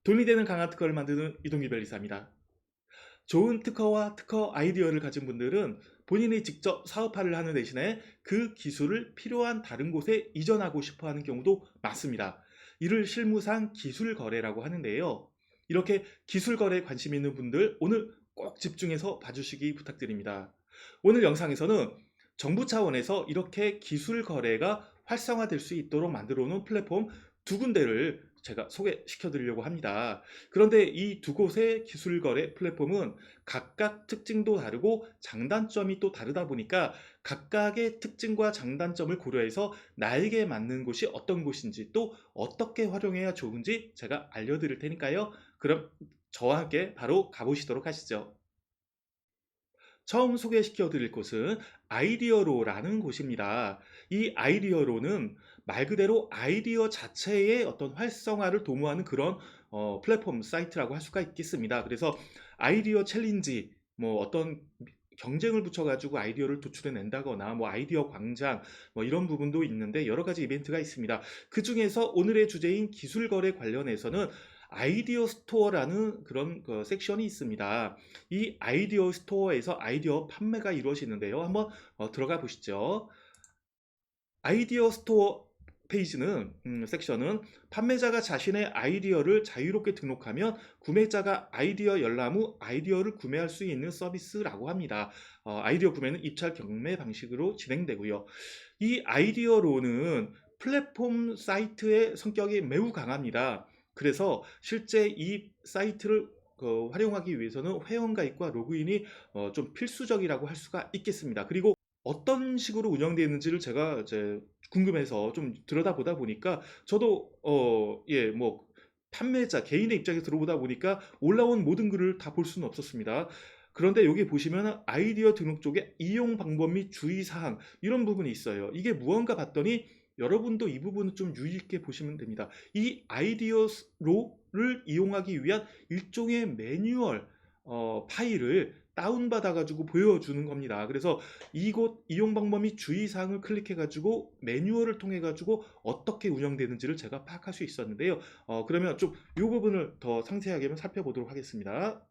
돈이 되는 강한 특허를 만드는 이동규 변리사입니다. 좋은 특허와 특허 아이디어를 가진 분들은 본인이 직접 사업화를 하는 대신에 그 기술을 필요한 다른 곳에 이전하고 싶어 하는 경우도 많습니다. 이를 실무상 기술 거래라고 하는데요. 이렇게 기술 거래에 관심 있는 분들 오늘 꼭 집중해서 봐주시기 부탁드립니다. 오늘 영상에서는 정부 차원에서 이렇게 기술 거래가 활성화될 수 있도록 만들어 놓은 플랫폼 두 군데를 제가 소개시켜 드리려고 합니다. 그런데 이 두 곳의 기술 거래 플랫폼은 각각 특징도 다르고 장단점이 또 다르다 보니까 각각의 특징과 장단점을 고려해서 나에게 맞는 곳이 어떤 곳인지 또 어떻게 활용해야 좋은지 제가 알려드릴 테니까요. 그럼 저와 함께 바로 가보시도록 하시죠. 처음 소개시켜 드릴 곳은 아이디어로라는 곳입니다. 이 아이디어로는 말 그대로 아이디어 자체의 어떤 활성화를 도모하는 그런 플랫폼 사이트라고 할 수가 있겠습니다. 그래서 아이디어 챌린지, 뭐 어떤 경쟁을 붙여가지고 아이디어를 도출해 낸다거나 뭐 아이디어 광장 뭐 이런 부분도 있는데 여러 가지 이벤트가 있습니다. 그 중에서 오늘의 주제인 기술 거래 관련해서는 아이디어 스토어라는 그런 섹션이 있습니다. 이 아이디어 스토어에서 아이디어 판매가 이루어지는데요. 한번 들어가 보시죠. 아이디어 스토어 페이지는 섹션은 판매자가 자신의 아이디어를 자유롭게 등록하면 구매자가 아이디어 열람 후 아이디어를 구매할 수 있는 서비스라고 합니다. 아이디어 구매는 입찰 경매 방식으로 진행되고요. 이 아이디어로는 플랫폼 사이트의 성격이 매우 강합니다. 그래서 실제 이 사이트를 활용하기 위해서는 회원가입과 로그인이 좀 필수적이라고 할 수가 있겠습니다. 그리고 어떤 식으로 운영되어 있는지를 제가 이제 궁금해서 좀 들여다보다 보니까 저도 뭐 판매자 개인의 입장에서 들어보다 보니까 올라온 모든 글을 다 볼 수는 없었습니다. 그런데 여기 보시면 아이디어 등록 쪽에 이용 방법 및 주의사항 이런 부분이 있어요. 이게 무언가 봤더니 여러분도 이 부분을 좀 유의 있게 보시면 됩니다. 이 아이디어로를 이용하기 위한 일종의 매뉴얼 파일을 다운받아 가지고 보여주는 겁니다. 그래서 이곳 이용 방법 및 주의사항을 클릭해 가지고 매뉴얼을 통해 가지고 어떻게 운영되는지를 제가 파악할 수 있었는데요. 그러면 좀 이 부분을 더 상세하게 살펴보도록 하겠습니다.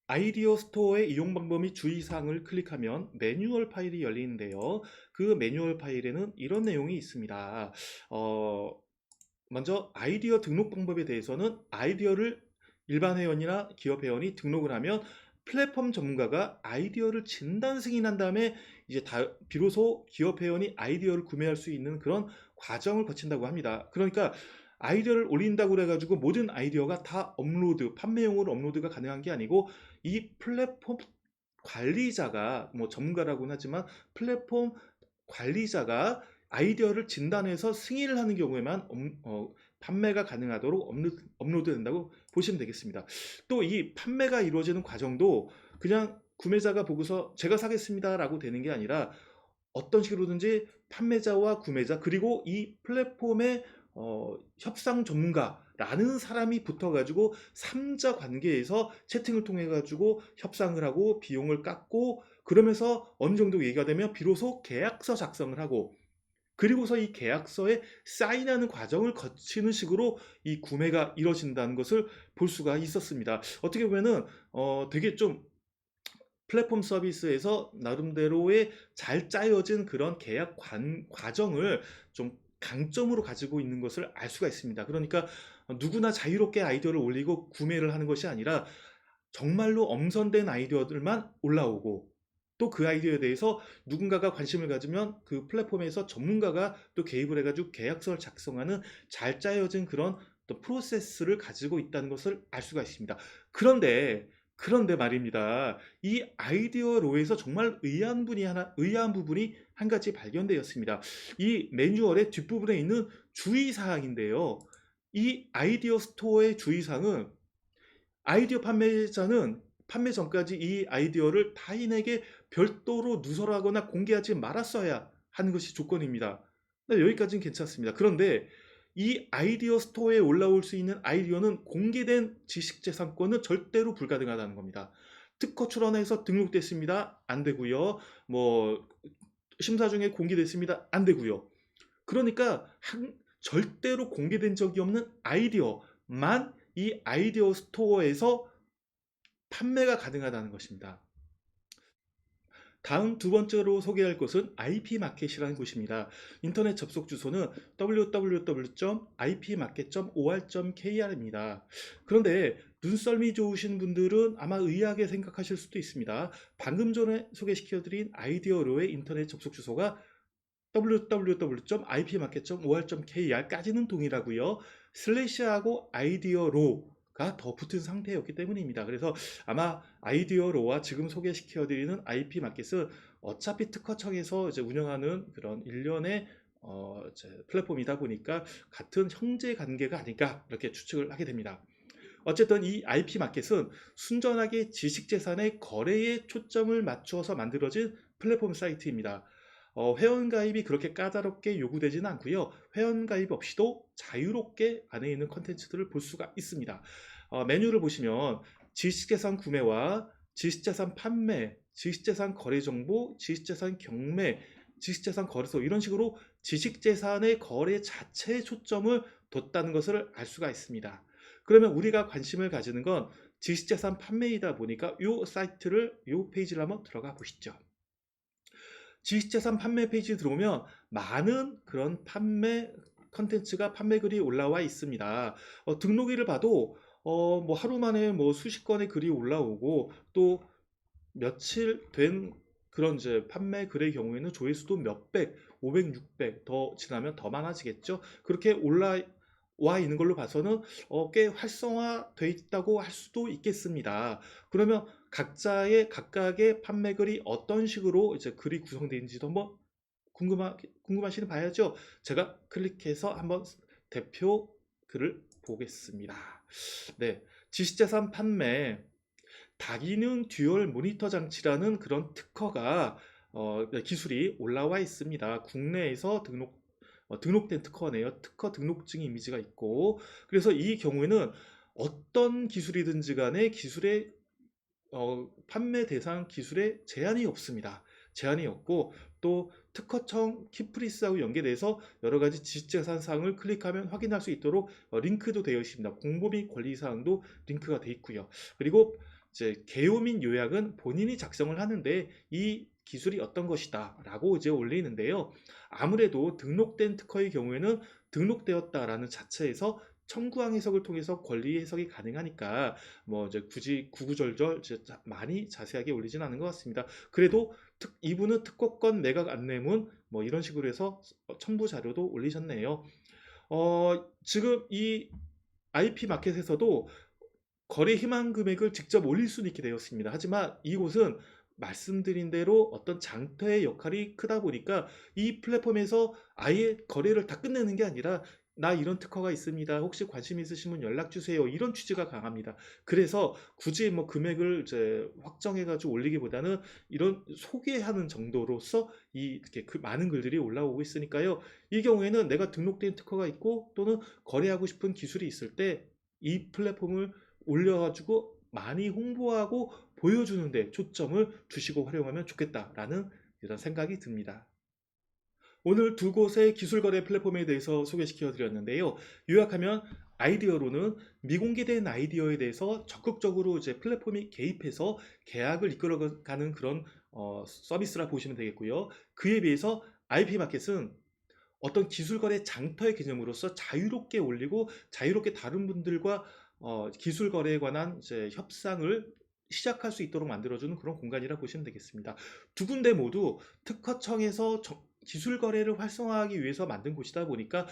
아이디어 스토어의 이용 방법 및 주의사항을 클릭하면 매뉴얼 파일이 열리는데요. 그 매뉴얼 파일에는 이런 내용이 있습니다. 어, 먼저 아이디어 등록 방법에 대해서는 아이디어를 일반 회원이나 기업 회원이 등록을 하면 플랫폼 전문가가 아이디어를 진단 승인한 다음에 이제 비로소 기업 회원이 아이디어를 구매할 수 있는 그런 과정을 거친다고 합니다. 그러니까 아이디어를 올린다고 그래가지고 모든 아이디어가 다 업로드, 판매용으로 업로드가 가능한 게 아니고 이 플랫폼 관리자가 뭐 전문가라고는 하지만 플랫폼 관리자가 아이디어를 진단해서 승인을 하는 경우에만 판매가 가능하도록 업로드된다고 보시면 되겠습니다. 또 이 판매가 이루어지는 과정도 그냥 구매자가 보고서 제가 사겠습니다라고 되는 게 아니라 어떤 식으로든지 판매자와 구매자 그리고 이 플랫폼의 협상 전문가라는 사람이 붙어가지고 3자 관계에서 채팅을 통해 가지고 협상을 하고 비용을 깎고 그러면서 어느 정도 얘기가 되면 비로소 계약서 작성을 하고 그리고서 이 계약서에 사인하는 과정을 거치는 식으로 이 구매가 이루어진다는 것을 볼 수가 있었습니다. 어떻게 보면은 되게 좀 플랫폼 서비스에서 나름대로의 잘 짜여진 그런 과정을 좀 강점으로 가지고 있는 것을 알 수가 있습니다. 그러니까 누구나 자유롭게 아이디어를 올리고 구매를 하는 것이 아니라 정말로 엄선된 아이디어들만 올라오고 또 그 아이디어에 대해서 누군가가 관심을 가지면 그 플랫폼에서 전문가가 또 개입을 해가지고 계약서를 작성하는 잘 짜여진 그런 또 프로세스를 가지고 있다는 것을 알 수가 있습니다. 그런데 말입니다. 이 아이디어로에서 정말 의아한 부분이 한 가지 발견되었습니다. 이 매뉴얼의 뒷부분에 있는 주의사항인데요. 이 아이디어 스토어의 주의사항은 아이디어 판매자는 판매 전까지 이 아이디어를 타인에게 별도로 누설하거나 공개하지 말았어야 하는 것이 조건입니다. 네, 여기까지는 괜찮습니다. 그런데 이 아이디어 스토어에 올라올 수 있는 아이디어는 공개된 지식재산권은 절대로 불가능하다는 겁니다. 특허 출원해서 등록됐습니다. 안 되고요. 뭐 심사 중에 공개됐습니다. 안 되고요. 그러니까 절대로 공개된 적이 없는 아이디어 만 이 아이디어 스토어에서 판매가 가능하다는 것입니다. 다음 두 번째로 소개할 곳은 IP마켓이라는 곳입니다. 인터넷 접속 주소는 www.ipmarket.or.kr입니다. 그런데 눈썰미 좋으신 분들은 아마 의아하게 생각하실 수도 있습니다. 방금 전에 소개시켜드린 아이디어로의 인터넷 접속 주소가 www.ipmarket.or.kr까지는 동일하고요. 슬래시하고 아이디어로가 더 붙은 상태였기 때문입니다. 그래서 아마 아이디어로와 지금 소개시켜드리는 IP마켓은 어차피 특허청에서 이제 운영하는 그런 일련의 플랫폼이다 보니까 같은 형제 관계가 아닐까 이렇게 추측을 하게 됩니다. 어쨌든 이 IP마켓은 순전하게 지식재산의 거래에 초점을 맞추어서 만들어진 플랫폼 사이트입니다. 회원가입이 그렇게 까다롭게 요구되지는 않고요. 회원가입 없이도 자유롭게 안에 있는 컨텐츠들을 볼 수가 있습니다. 메뉴를 보시면 지식재산 구매와 지식재산 판매, 지식재산 거래 정보, 지식재산 경매, 지식재산 거래소 이런 식으로 지식재산의 거래 자체에 초점을 뒀다는 것을 알 수가 있습니다. 그러면 우리가 관심을 가지는 건 지식재산 판매이다 보니까 이 사이트를, 이 페이지를 한번 들어가 보시죠. 지식재산 판매 페이지에 들어오면 많은 그런 판매 컨텐츠가 판매 글이 올라와 있습니다. 등록일을 봐도 뭐 하루 만에 뭐 수십 건의 글이 올라오고 또 며칠 된 그런 이제 판매 글의 경우에는 조회수도 몇백, 500, 600 더 지나면 더 많아지겠죠. 그렇게 올라와 있는 걸로 봐서는 꽤 활성화되어 있다고 할 수도 있겠습니다. 그러면 각각의 판매 글이 어떤 식으로 이제 글이 구성되어 있는지도 한번 궁금하시는 봐야죠. 제가 클릭해서 한번 대표 글을 보겠습니다. 네, 지식재산 판매 다기능 듀얼 모니터 장치라는 그런 특허가 기술이 올라와 있습니다. 국내에서 등록된 특허네요. 특허 등록증 이미지가 있고, 그래서 이 경우에는 어떤 기술이든지 간에 기술의 판매 대상 기술에 제한이 없습니다. 제한이 없고 또 특허청 키프리스하고 연계돼서 여러 가지 지식재산 사항을 클릭하면 확인할 수 있도록 링크도 되어 있습니다. 공보 및 권리 사항도 링크가 되어 있고요. 그리고 이제 개요 및 요약은 본인이 작성을 하는데 이 기술이 어떤 것이다 라고 이제 올리는데요. 아무래도 등록된 특허의 경우에는 등록되었다라는 자체에서 청구항 해석을 통해서 권리 해석이 가능하니까 뭐 이제 굳이 구구절절 많이 자세하게 올리진 않은 것 같습니다. 그래도 이분은 특허권 매각 안내문 뭐 이런 식으로 해서 첨부 자료도 올리셨네요. 지금 이 IP 마켓에서도 거래 희망 금액을 직접 올릴 수는 있게 되었습니다. 하지만 이곳은 말씀드린 대로 어떤 장터의 역할이 크다 보니까 이 플랫폼에서 아예 거래를 다 끝내는 게 아니라 나 이런 특허가 있습니다. 혹시 관심 있으시면 연락 주세요. 이런 취지가 강합니다. 그래서 굳이 뭐 금액을 이제 확정해가지고 올리기보다는 이런 소개하는 정도로서 이렇게 많은 글들이 올라오고 있으니까요. 이 경우에는 내가 등록된 특허가 있고 또는 거래하고 싶은 기술이 있을 때 이 플랫폼을 올려가지고 많이 홍보하고 보여주는데 초점을 두시고 활용하면 좋겠다라는 이런 생각이 듭니다. 오늘 두 곳의 기술거래 플랫폼에 대해서 소개시켜 드렸는데요. 요약하면 아이디어로는 미공개된 아이디어에 대해서 적극적으로 이제 플랫폼이 개입해서 계약을 이끌어가는 그런 서비스라 보시면 되겠고요. 그에 비해서 IP마켓은 어떤 기술거래 장터의 개념으로서 자유롭게 올리고 자유롭게 다른 분들과 기술 거래에 관한 이제 협상을 시작할 수 있도록 만들어주는 그런 공간이라 보시면 되겠습니다. 두 군데 모두 특허청에서 기술 거래를 활성화하기 위해서 만든 곳이다 보니까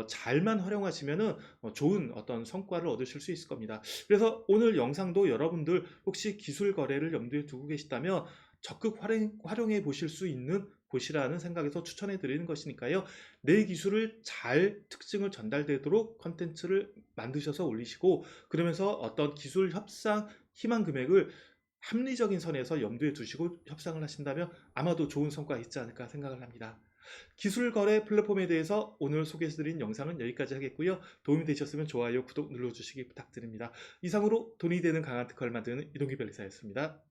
잘만 활용하시면은 좋은 어떤 성과를 얻으실 수 있을 겁니다. 그래서 오늘 영상도 여러분들 혹시 기술 거래를 염두에 두고 계시다면 적극 활용해 보실 수 있는 곳이라는 생각에서 추천해 드리는 것이니까요. 내 기술을 잘 특징을 전달되도록 컨텐츠를 만드셔서 올리시고 그러면서 어떤 기술 협상 희망 금액을 합리적인 선에서 염두에 두시고 협상을 하신다면 아마도 좋은 성과가 있지 않을까 생각을 합니다. 기술 거래 플랫폼에 대해서 오늘 소개해드린 영상은 여기까지 하겠고요. 도움이 되셨으면 좋아요, 구독 눌러주시기 부탁드립니다. 이상으로 돈이 되는 강한 특허를 만드는 이동규 변리사였습니다.